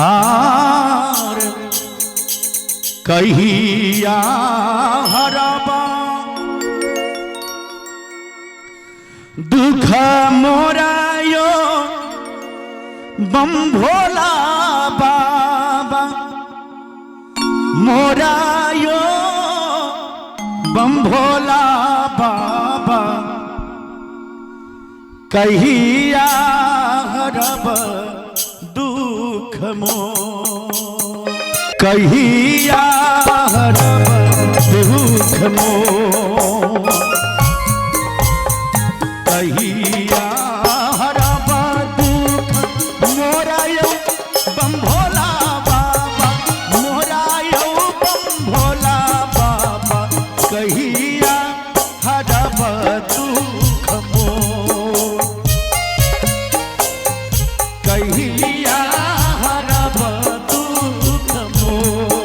आर कहिया हरबा दुख मोरायो बम भोला बाबा मोरायो बम भोला बाबा कहिया हरब दुख मोर कहिया हरब दुख मोर कहिया हरब दुख मोरायो बम भोला बाबा मोरायो बम भोला बाबा कहिया हरब दुख मोर कहिया हरब दुख मोर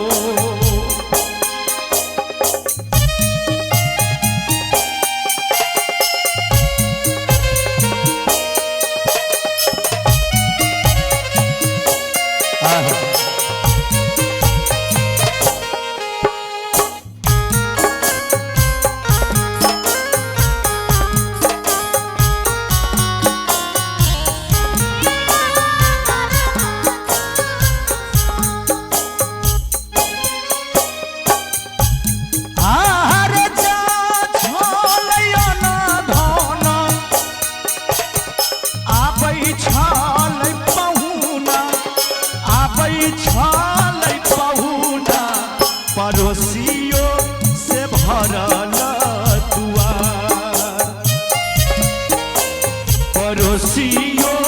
पड़ोसियों से भरल दुआर पड़ोसियों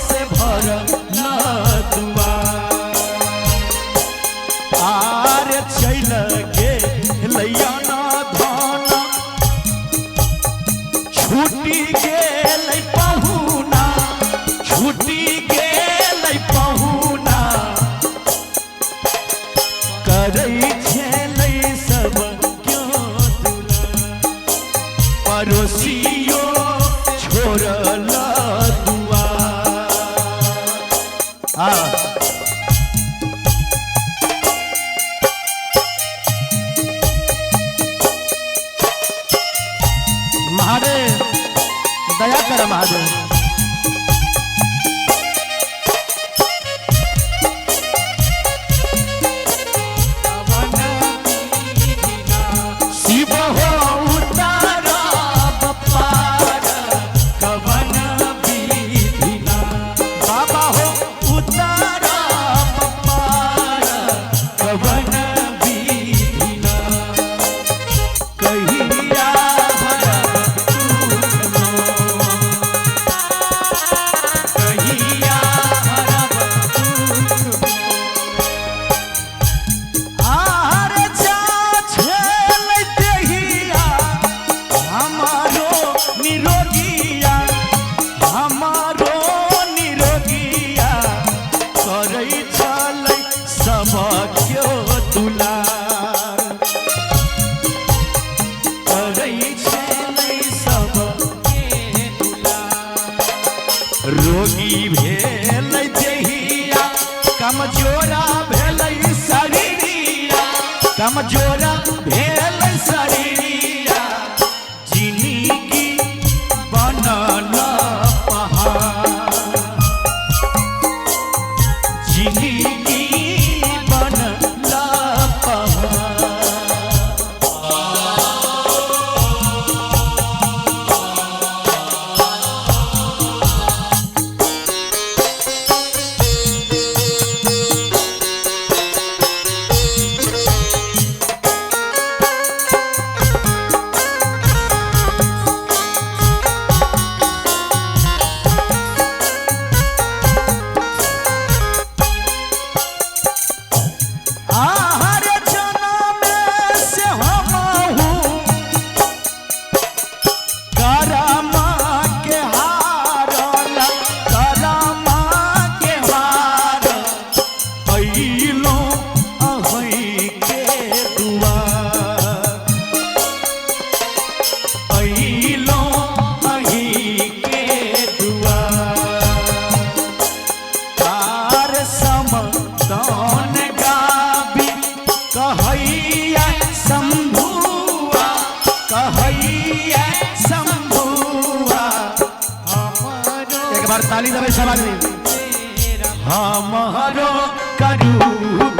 से भरल दुआर आर चल गेलैया धन छूटी गेल पहुना छूटी गेल पहुना करै पड़ोसियों छोड़ल दुआर महादेव दया कर महादेव रोगी भेल देहिया कमजोरा भेल शरीरिया कमजोरा भेल शरीरिया जिंदगी बनल पहाड़ जिंदगी बनल पहाड़ ताली दबे सब आदमी हमारो करू